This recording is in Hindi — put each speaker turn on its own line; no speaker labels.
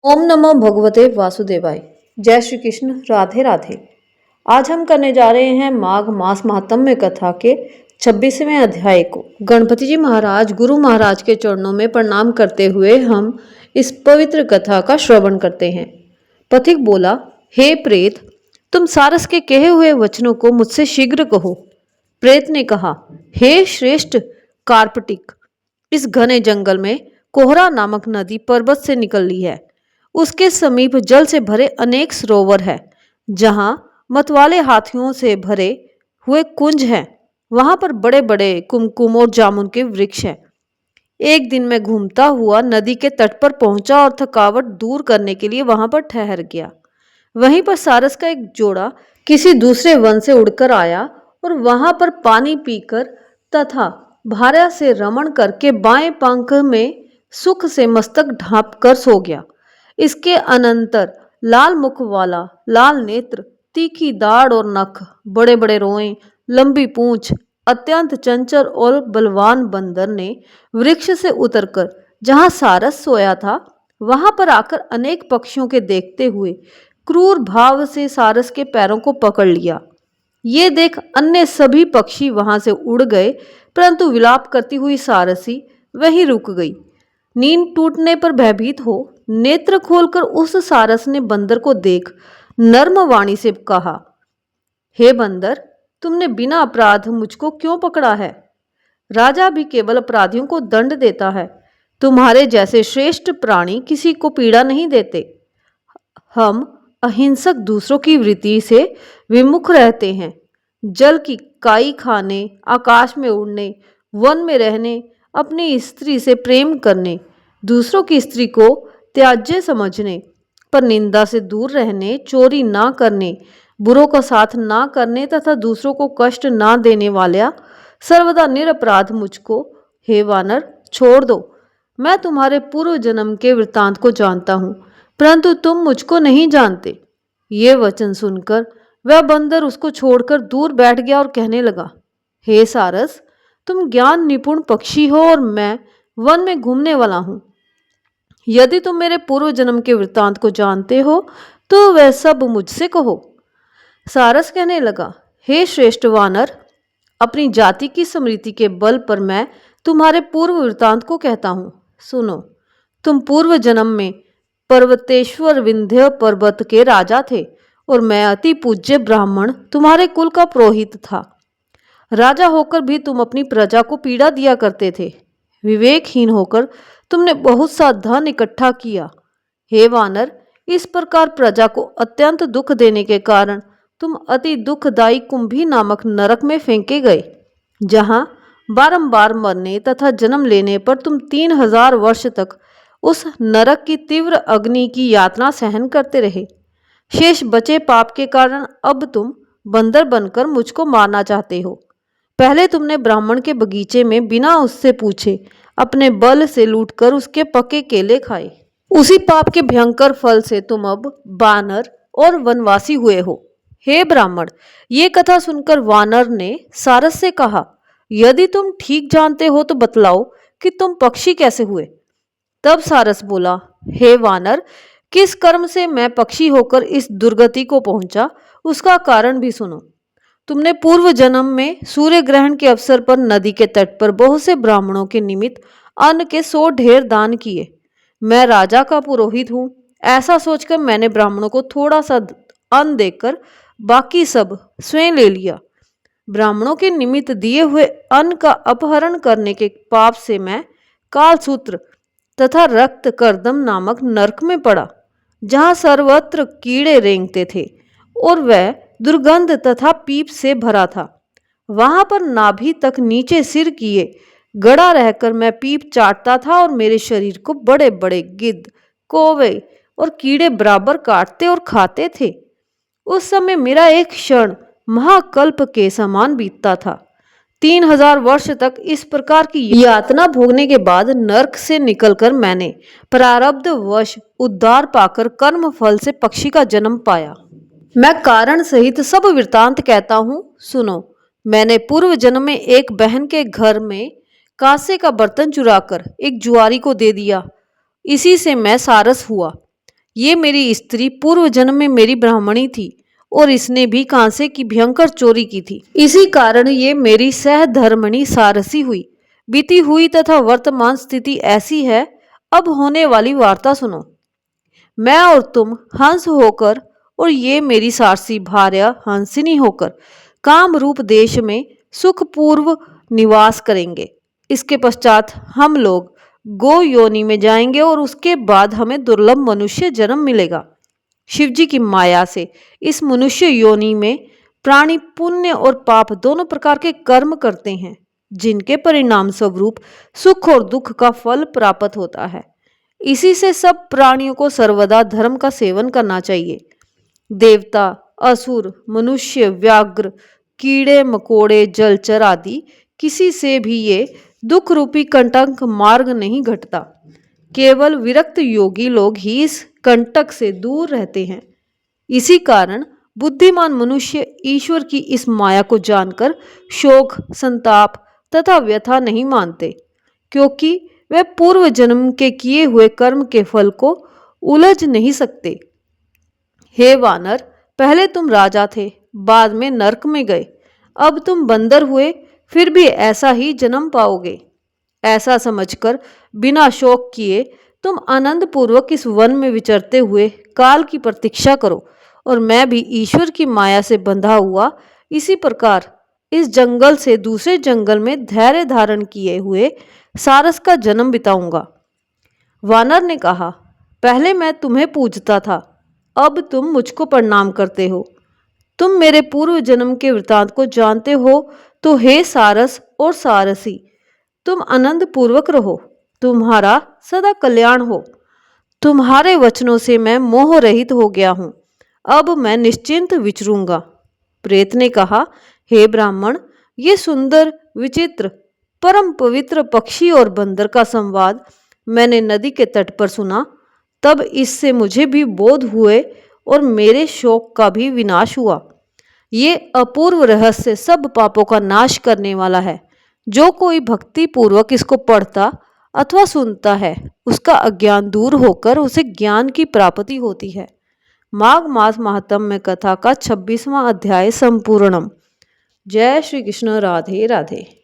ओम नमो भगवते वासुदेवाय। जय श्री कृष्ण। राधे राधे। आज हम करने जा रहे हैं माघ मास महात्म्य कथा के 26वें अध्याय को। गणपति जी महाराज गुरु महाराज के चरणों में प्रणाम करते हुए हम इस पवित्र कथा का श्रवण करते हैं। पथिक बोला, हे प्रेत, तुम सारस के कहे हुए वचनों को मुझसे शीघ्र कहो। प्रेत ने कहा, हे श्रेष्ठ कार्पटिक, इस घने जंगल में कोहरा नामक नदी पर्वत से निकली है। उसके समीप जल से भरे अनेक सरोवर है, जहां मतवाले हाथियों से भरे हुए कुंज हैं। वहां पर बड़े बड़े कुमकुम और जामुन के वृक्ष हैं। एक दिन मैं घूमता हुआ नदी के तट पर पहुंचा और थकावट दूर करने के लिए वहां पर ठहर गया। वहीं पर सारस का एक जोड़ा किसी दूसरे वन से उड़कर आया और वहां पर पानी पीकर तथा भार्या से रमण करके बाएं पंख में सुख से मस्तक ढांप कर सो गया। इसके अनंतर लाल मुख वाला, लाल नेत्र, तीखी दाढ़ और नख, बड़े बड़े रोए, लंबी पूंछ, अत्यंत चंचल और बलवान बंदर ने वृक्ष से उतरकर जहां सारस सोया था वहां पर आकर अनेक पक्षियों के देखते हुए क्रूर भाव से सारस के पैरों को पकड़ लिया। ये देख अन्य सभी पक्षी वहां से उड़ गए, परंतु विलाप करती हुई सारसी वहीं रुक गई। नींद टूटने पर भयभीत हो नेत्र खोलकर उस सारस ने बंदर को देख नर्म वाणी से कहा, हे बंदर, तुमने बिना अपराध मुझको क्यों पकड़ा है? राजा भी केवल अपराधियों को दंड देता है। तुम्हारे जैसे श्रेष्ठ प्राणी किसी को पीड़ा नहीं देते। हम अहिंसक दूसरों की वृत्ति से विमुख रहते हैं। जल की काई खाने, आकाश में उड़ने, वन में रहने, अपनी स्त्री से प्रेम करने, दूसरों की स्त्री को त्याज्य समझने, पर निंदा से दूर रहने, चोरी ना करने, बुरों का साथ ना करने तथा दूसरों को कष्ट ना देने वाला सर्वदा निरपराध मुझको, हे वानर, छोड़ दो। मैं तुम्हारे पूर्व जन्म के वृत्तांत को जानता हूँ, परंतु तुम मुझको नहीं जानते। ये वचन सुनकर वह बंदर उसको छोड़कर दूर बैठ गया और कहने लगा, हे सारस, तुम ज्ञान निपुण पक्षी हो और मैं वन में घूमने वाला हूँ। यदि तुम मेरे पूर्व जन्म के वृत्तांत को जानते हो तो वह सब मुझसे कहो। सारस कहने लगा, हे श्रेष्ठ वानर, अपनी जाति की स्मृति के बल पर मैं तुम्हारे पूर्व वृत्तांत को कहता हूँ। सुनो, तुम पूर्व जन्म में पर्वतेश्वर विंध्य पर्वत के राजा थे और मैं अति पूज्य ब्राह्मण तुम्हारे कुल का पुरोहित था। राजा होकर भी तुम अपनी प्रजा को पीड़ा दिया करते थे। विवेकहीन होकर तुमने बहुत सा धन इकट्ठा किया। हे वानर, इस प्रकार प्रजा को अत्यंत दुख देने के कारण तुम अति दुखदायी कुंभी नामक नरक में फेंके गए, जहां बारंबार मरने तथा जन्म लेने पर तुम 3000 वर्ष तक उस नरक की तीव्र अग्नि की यातना सहन करते रहे। शेष बचे पाप के कारण अब तुम बंदर बनकर मुझको मारना चाहते हो। पहले तुमने ब्राह्मण के बगीचे में बिना उससे पूछे अपने बल से लूटकर उसके पके केले खाए। उसी पाप के भयंकर फल से तुम अब बानर और वनवासी हुए हो। हे ब्राह्मण, ये कथा सुनकर वानर ने सारस से कहा, यदि तुम ठीक जानते हो तो बतलाओ कि तुम पक्षी कैसे हुए? तब सारस बोला, हे वानर, किस कर्म से मैं पक्षी होकर इस दुर्गति को पहुंचा उसका कारण भी सुनो। तुमने पूर्व जन्म में सूर्य ग्रहण के अवसर पर नदी के तट पर बहुत से ब्राह्मणों के निमित्त अन्न के 100 ढेर दान किए। मैं राजा का पुरोहित हूँ, ऐसा सोचकर मैंने ब्राह्मणों को थोड़ा सा अन्न देकर बाकी सब स्वयं ले लिया। ब्राह्मणों के निमित्त दिए हुए अन्न का अपहरण करने के पाप से मैं कालसूत्र तथा रक्त कर्दम नामक नरक में पड़ा, जहाँ सर्वत्र कीड़े रेंगते थे और वह दुर्गंध तथा पीप से भरा था। वहां पर नाभि तक नीचे सिर किए गड़ा रहकर मैं पीप चाटता था और मेरे शरीर को बड़े बड़े गिद्ध, कौवे और कीड़े बराबर काटते और खाते थे। उस समय मेरा एक क्षण महाकल्प के समान बीतता था। 3000 वर्ष तक इस प्रकार की यातना भोगने के बाद नरक से निकलकर मैंने प्रारब्ध वश उद्धार पाकर कर्म फल से पक्षी का जन्म पाया। मैं कारण सहित सब वृत्तांत कहता हूँ, सुनो। मैंने पूर्व जन्म में एक बहन के घर में कांसे का बर्तन चुराकर एक जुआरी को दे दिया। इसी से मैं सारस हुआ। ये मेरी स्त्री पूर्व जन्म में मेरी ब्राह्मणी थी और इसने भी कांसे की भयंकर चोरी की थी। इसी कारण ये मेरी सहधर्मणी सारसी हुई। बीती हुई तथा वर्तमान स्थिति ऐसी है। अब होने वाली वार्ता सुनो। मैं और तुम हंस होकर और ये मेरी सारसी भार्या हंसिनी होकर काम रूप देश में सुखपूर्व निवास करेंगे। इसके पश्चात हम लोग गो योनि में जाएंगे और उसके बाद हमें दुर्लभ मनुष्य जन्म मिलेगा। शिवजी की माया से इस मनुष्य योनि में प्राणी पुण्य और पाप दोनों प्रकार के कर्म करते हैं, जिनके परिणाम स्वरूप सुख और दुख का फल प्राप्त होता है। इसी से सब प्राणियों को सर्वदा धर्म का सेवन करना चाहिए। देवता, असुर, मनुष्य, व्याघ्र, कीड़े मकोड़े, जलचर आदि किसी से भी ये दुख रूपी कंटक मार्ग नहीं घटता। केवल विरक्त योगी लोग ही इस कंटक से दूर रहते हैं। इसी कारण बुद्धिमान मनुष्य ईश्वर की इस माया को जानकर शोक, संताप तथा व्यथा नहीं मानते, क्योंकि वे पूर्व जन्म के किए हुए कर्म के फल को उलझ नहीं सकते। हे वानर, पहले तुम राजा थे, बाद में नरक में गए। अब तुम बंदर हुए, फिर भी ऐसा ही जन्म पाओगे। ऐसा समझकर बिना शोक किए तुम आनंद पूर्वक इस वन में विचरते हुए काल की प्रतीक्षा करो, और मैं भी ईश्वर की माया से बंधा हुआ इसी प्रकार इस जंगल से दूसरे जंगल में धैर्य धारण किए हुए सारस का जन्म बिताऊंगा। वानर ने कहा, पहले मैं तुम्हें पूजता था, अब तुम मुझको प्रणाम करते हो। तुम मेरे पूर्व जन्म के वृतांत को जानते हो, तो हे सारस और सारसी, तुम आनंद पूर्वक रहो, तुम्हारा सदा कल्याण हो। तुम्हारे वचनों से मैं मोह रहित हो गया हूं, अब मैं निश्चिंत विचरूंगा। प्रेत ने कहा, हे ब्राह्मण, ये सुंदर, विचित्र, परम पवित्र पक्षी और बंदर का संवाद मैंने नदी के तट पर सुना। तब इससे मुझे भी बोध हुए और मेरे शोक का भी विनाश हुआ। ये अपूर्व रहस्य सब पापों का नाश करने वाला है। जो कोई भक्ति पूर्वक इसको पढ़ता अथवा सुनता है, उसका अज्ञान दूर होकर उसे ज्ञान की प्राप्ति होती है। माघ मास महात्म्य कथा का 26वां अध्याय संपूर्णम। जय श्री कृष्ण। राधे राधे।